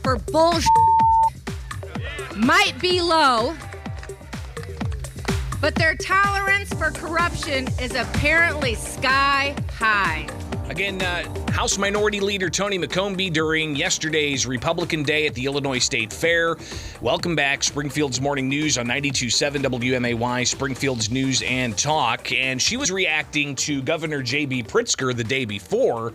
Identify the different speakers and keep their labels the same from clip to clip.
Speaker 1: for bullshit might be low, but their tolerance for corruption is apparently sky high.
Speaker 2: Again, House Minority Leader Tony McCombie during yesterday's Republican Day at the Illinois State Fair. Welcome back, Springfield's Morning News on 92.7 WMAY, Springfield's News and Talk. And she was reacting to Governor J.B. Pritzker the day before,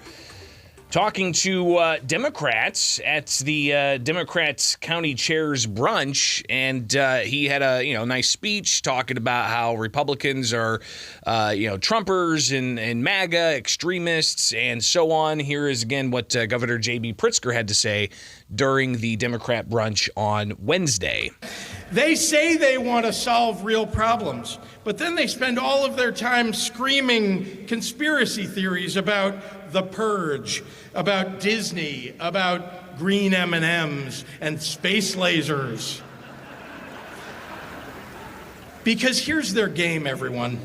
Speaker 2: talking to Democrats at the Democrats County Chairs brunch, and he had a nice speech talking about how Republicans are Trumpers and MAGA extremists and so on. Here is again what Governor J.B. Pritzker had to say during the Democrat brunch on Wednesday.
Speaker 3: They say they want to solve real problems, but then they spend all of their time screaming conspiracy theories about the purge, about Disney, about green M&Ms and space lasers. Because here's their game, everyone.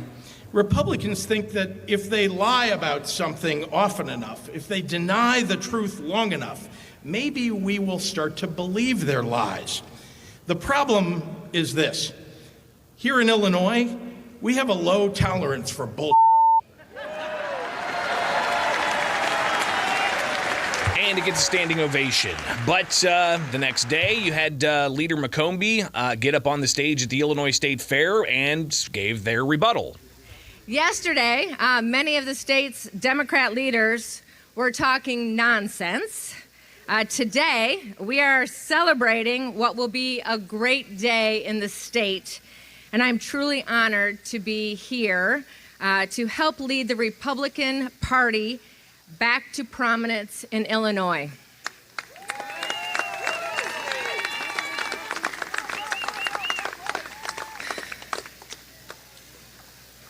Speaker 3: Republicans think that if they lie about something often enough, if they deny the truth long enough, maybe we will start to believe their lies. The problem is this. Here in Illinois, we have a low tolerance for bull.
Speaker 2: And it gets a standing ovation. But the next day, you had Leader McCombie get up on the stage at the Illinois State Fair and gave their rebuttal.
Speaker 1: Yesterday, many of the state's Democrat leaders were talking nonsense. Today, we are celebrating what will be a great day in the state. And I'm truly honored to be here to help lead the Republican Party back to prominence in Illinois.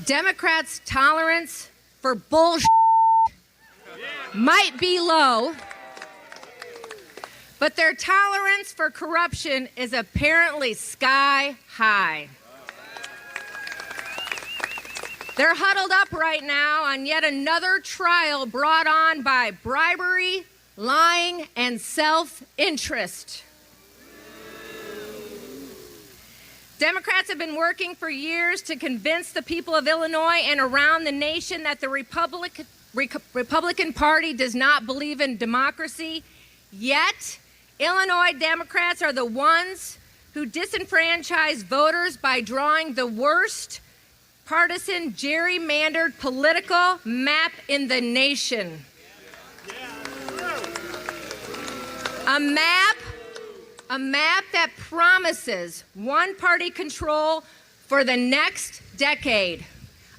Speaker 1: Democrats' tolerance for bullshit might be low, but their tolerance for corruption is apparently sky high. They're huddled up right now on yet another trial brought on by bribery, lying, and self-interest. Democrats have been working for years to convince the people of Illinois and around the nation that the Republican Party does not believe in democracy. Yet, Illinois Democrats are the ones who disenfranchise voters by drawing the worst partisan, gerrymandered political map in the nation. A map that promises one-party control for the next decade,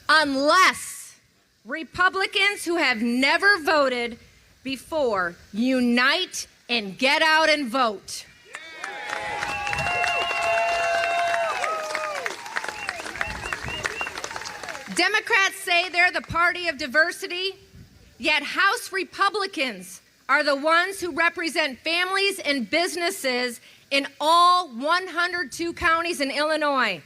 Speaker 1: unless Republicans who have never voted before unite and get out and vote. Democrats say they're the party of diversity, yet House Republicans are the ones who represent families and businesses in all 102 counties in Illinois.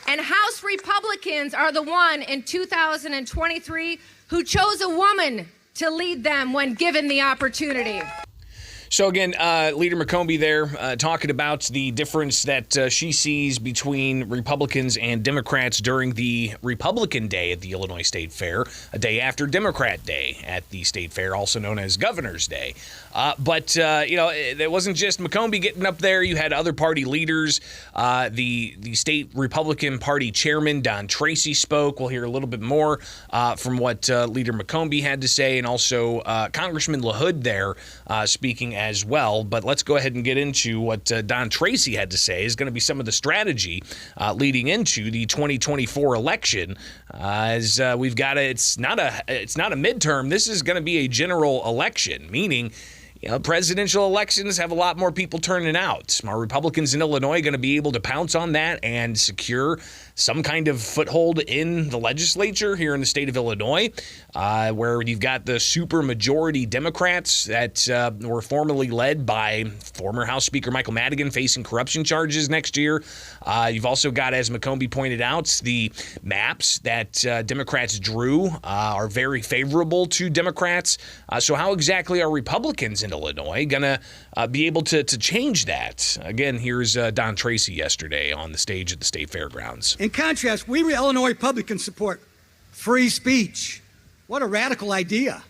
Speaker 1: And House Republicans are the one in 2023 who chose a woman to lead them when given the opportunity.
Speaker 2: So again, Leader McCombie there talking about the difference that she sees between Republicans and Democrats during the Republican Day at the Illinois State Fair, a day after Democrat Day at the State Fair, also known as Governor's Day. But it wasn't just McCombie getting up there. You had other party leaders. The state Republican Party chairman, Don Tracy, spoke. We'll hear a little bit more from what Leader McCombie had to say, and also Congressman LaHood there speaking as well. But let's go ahead and get into what Don Tracy had to say is going to be some of the strategy leading into the 2024 election. As we've got it's not a midterm. This is going to be a general election, meaning presidential elections have a lot more people turning out. Are Republicans in Illinois going to be able to pounce on that and secure some kind of foothold in the legislature here in the state of Illinois, where you've got the supermajority Democrats that were formerly led by former House Speaker Michael Madigan facing corruption charges next year. You've also got, as McCombie pointed out, the maps that Democrats drew are very favorable to Democrats. So how exactly are Republicans in Illinois going to be able to change that? Again, here's Don Tracy yesterday on the stage at the state fairgrounds.
Speaker 4: In contrast, we Illinois Republicans support free speech. What a radical idea.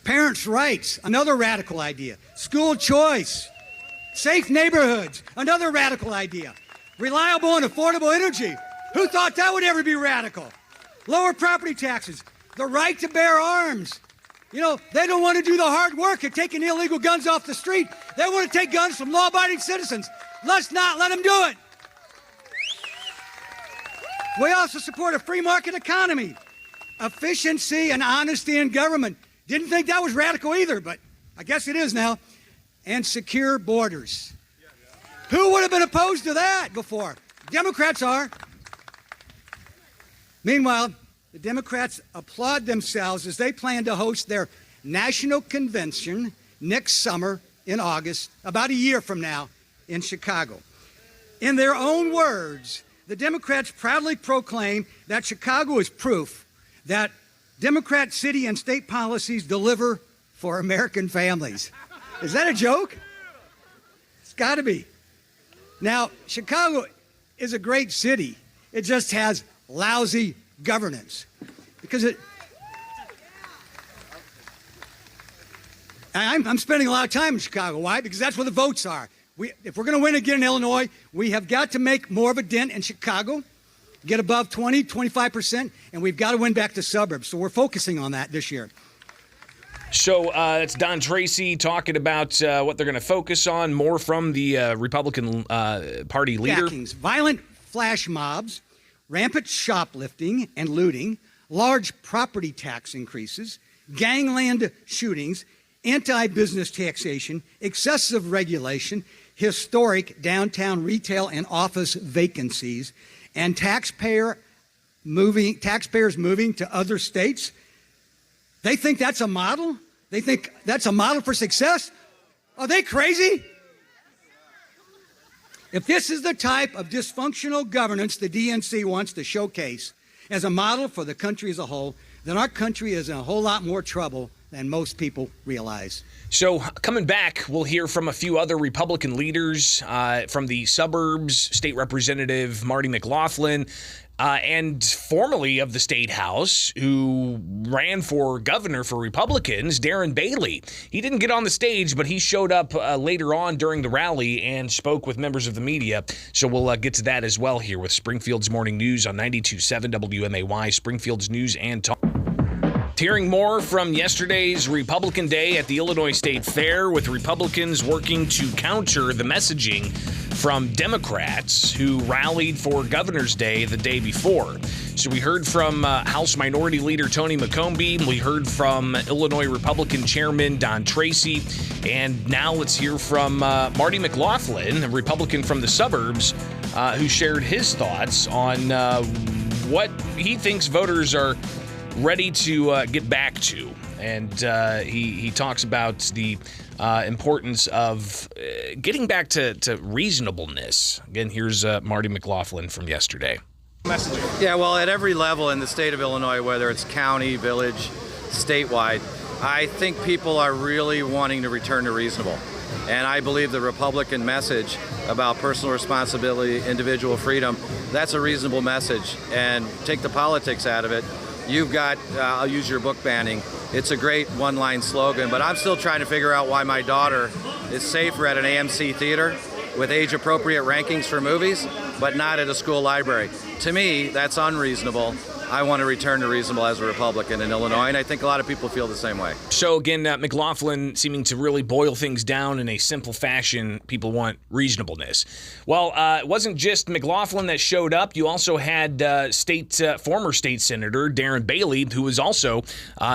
Speaker 4: Parents' rights, another radical idea. School choice. Safe neighborhoods, another radical idea. Reliable and affordable energy. Who thought that would ever be radical? Lower property taxes. The right to bear arms. You know, they don't want to do the hard work of taking illegal guns off the street. They want to take guns from law-abiding citizens. Let's not let them do it. We also support a free market economy, efficiency and honesty in government. Didn't think that was radical either, but I guess it is now. And secure borders. Who would have been opposed to that before? Democrats are. Meanwhile, the Democrats applaud themselves as they plan to host their national convention next summer in August, about a year from now, in Chicago. In their own words, the Democrats proudly proclaim that Chicago is proof that Democrat city and state policies deliver for American families. Is that a joke? It's got to be. Now, Chicago is a great city. It just has lousy governance. Because I'm spending a lot of time in Chicago. Why? Because that's where the votes are. If we're going to win again in Illinois, we have got to make more of a dent in Chicago, get above 20, 25%, and we've got to win back the suburbs. So we're focusing on that this year.
Speaker 2: So that's Don Tracy talking about what they're going to focus on, more from the Republican Party leader.
Speaker 4: Backings, violent flash mobs, rampant shoplifting and looting, large property tax increases, gangland shootings, anti-business taxation, excessive regulation, historic downtown retail and office vacancies, and taxpayers moving to other states. They think that's a model? They think that's a model for success? Are they crazy? If this is the type of dysfunctional governance the DNC wants to showcase as a model for the country as a whole, then our country is in a whole lot more trouble than most people realize.
Speaker 2: So coming back, we'll hear from a few other Republican leaders from the suburbs, State Representative Marty McLaughlin, and formerly of the State House, who ran for governor for Republicans, Darren Bailey. He didn't get on the stage, but he showed up later on during the rally and spoke with members of the media. So we'll get to that as well here with Springfield's Morning News on 92.7 WMAY, Springfield's News and Talk. Hearing more from yesterday's Republican Day at the Illinois State Fair, with Republicans working to counter the messaging from Democrats who rallied for Governor's Day the day before. So we heard from House Minority Leader Tony McCombie. We heard from Illinois Republican Chairman Don Tracy. And now let's hear from Marty McLaughlin, a Republican from the suburbs, who shared his thoughts on what he thinks voters are ready to get back to. And he talks about the importance of getting back to reasonableness. Again, here's Marty McLaughlin from yesterday.
Speaker 5: Yeah, well, at every level in the state of Illinois, whether it's county, village, statewide, I think people are really wanting to return to reasonable. And I believe the Republican message about personal responsibility, individual freedom, that's a reasonable message. And take the politics out of it. You've got, I'll use your book banning. It's a great one-line slogan, but I'm still trying to figure out why my daughter is safer at an AMC theater with age-appropriate rankings for movies, but not at a school library. To me, that's unreasonable. I want to return to reasonable as a Republican in Illinois, and I think a lot of people feel the same way.
Speaker 2: So again, McLaughlin seeming to really boil things down in a simple fashion. People want reasonableness. Well, it wasn't just McLaughlin that showed up. You also had former state senator Darren Bailey, who was also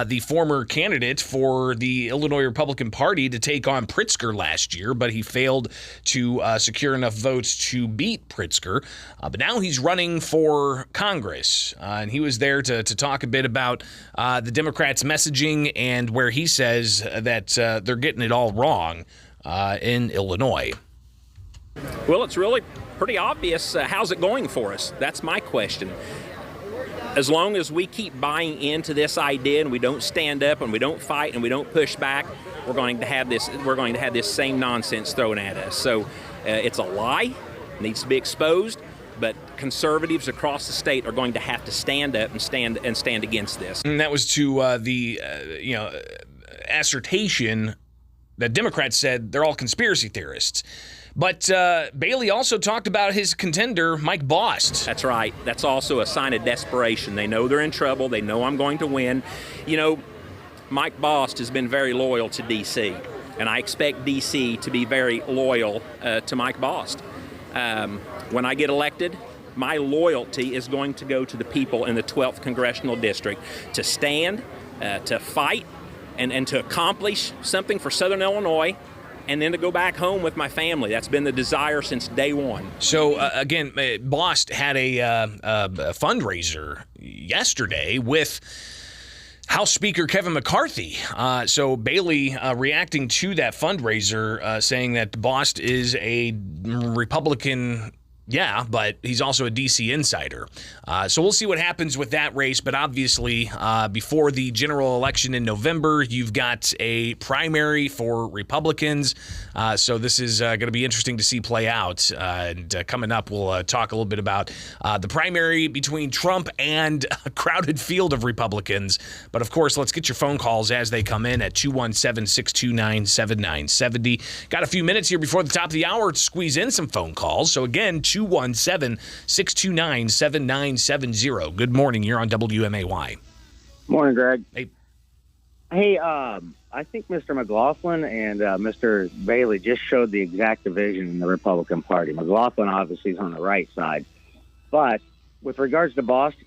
Speaker 2: the former candidate for the Illinois Republican Party to take on Pritzker last year, but he failed to secure enough votes to beat Pritzker. But now he's running for Congress, and he was there to talk a bit about the Democrats' messaging and where he says that they're getting it all wrong in Illinois.
Speaker 6: Well, it's really pretty obvious. How's it going for us? That's my question. As long as we keep buying into this idea and we don't stand up and we don't fight and we don't push back, we're going to have this same nonsense thrown at us. So it's a lie, needs to be exposed. But conservatives across the state are going to have to stand up and stand against this.
Speaker 2: And that was to the assertion that Democrats said they're all conspiracy theorists. But Bailey also talked about his contender, Mike Bost.
Speaker 6: That's right. That's also a sign of desperation. They know they're in trouble. They know I'm going to win. You know, Mike Bost has been very loyal to D.C., and I expect D.C. to be very loyal to Mike Bost. When I get elected, my loyalty is going to go to the people in the 12th Congressional District to stand, to fight, and to accomplish something for Southern Illinois, and then to go back home with my family. That's been the desire since day one.
Speaker 2: So, again, Bost had a fundraiser yesterday with House Speaker Kevin McCarthy. So Bailey reacting to that fundraiser, saying that Bost is a Republican. Yeah, but he's also a D.C. insider. So we'll see what happens with that race. But obviously, before the general election in November, you've got a primary for Republicans. So this is going to be interesting to see play out. And coming up, we'll talk a little bit about the primary between Trump and a crowded field of Republicans. But of course, let's get your phone calls as they come in at 217-629-7970. Got a few minutes here before the top of the hour to squeeze in some phone calls. So again, 217-629-7970. Good morning. You're on WMAY.
Speaker 7: Morning, Greg.
Speaker 2: Hey.
Speaker 7: Hey, I think Mr. McLaughlin and Mr. Bailey just showed the exact division in the Republican Party. McLaughlin obviously is on the right side. But with regards to Bost,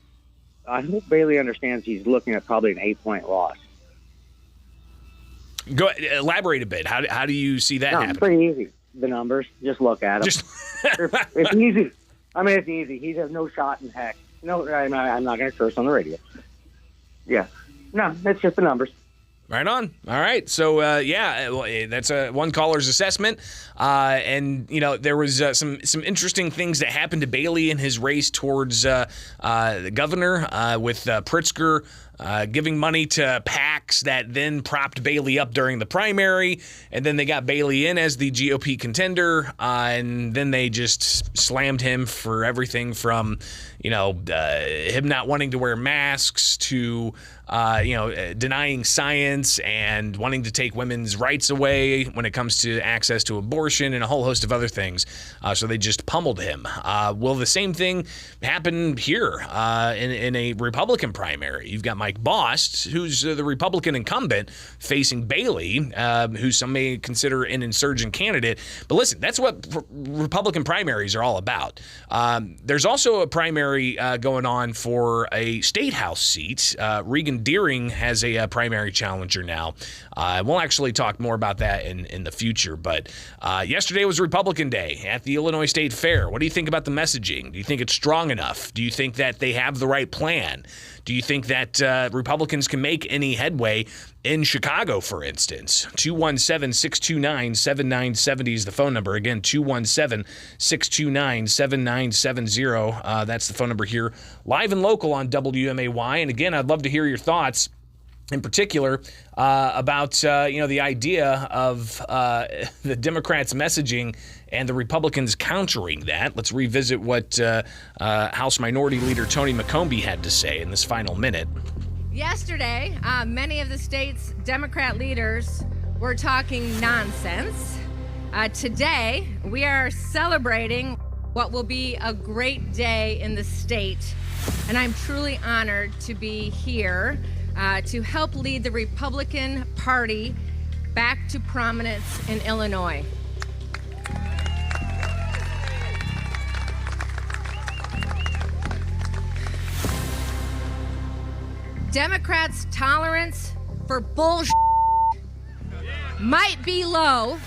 Speaker 7: I hope Bailey understands he's looking at probably an 8-point loss.
Speaker 2: Go elaborate a bit. How do you see that happen?
Speaker 7: It's pretty easy. The numbers, just look at them. It's easy. I mean, it's easy. He has no shot in heck. No, I'm not going to curse on the radio. Yeah. No, it's just the numbers.
Speaker 2: Right on. All right. So, that's one caller's assessment. And, you know, there was some interesting things that happened to Bailey in his race towards the governor with Pritzker giving money to PACs that then propped Bailey up during the primary. And then they got Bailey in as the GOP contender. And then they just slammed him for everything from, him not wanting to wear masks to, denying science and wanting to take women's rights away when it comes to access to abortion and a whole host of other things. So they just pummeled him. Will the same thing happen here in a Republican primary? You've got Mike Bost, who's the Republican incumbent, facing Bailey, who some may consider an insurgent candidate. But listen, that's what Republican primaries are all about. There's also a primary going on for a state house seat. Regan Deering has a primary challenger now. We'll actually talk more about that in the future. But yesterday was Republican Day at the Illinois State Fair. What do you think about the messaging? Do you think it's strong enough? Do you think that they have the right plan? Do you think that Republicans can make any headway in Chicago, for instance? 217-629-7970 is the phone number. Again, 217-629-7970. That's the phone number here, live and local on WMAY. And again, I'd love to hear your thoughts, in particular, about the idea of the Democrats' messaging and the Republicans countering that. Let's revisit what House Minority Leader Tony McCombie had to say in this final minute.
Speaker 1: Yesterday, many of the state's Democrat leaders were talking nonsense. Today, we are celebrating what will be a great day in the state and I'm truly honored to be here to help lead the Republican Party back to prominence in Illinois. Democrats' tolerance for bullshit might be low,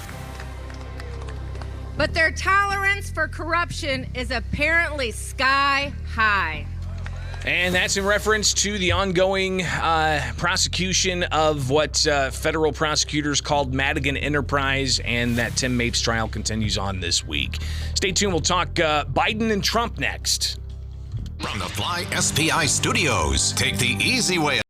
Speaker 1: but their tolerance for corruption is apparently sky high.
Speaker 2: And that's in reference to the ongoing prosecution of what federal prosecutors called Madigan Enterprise, and that Tim Mapes trial continues on this week. Stay tuned. We'll talk Biden and Trump next.
Speaker 8: From the Fly SPI studios, take the easy way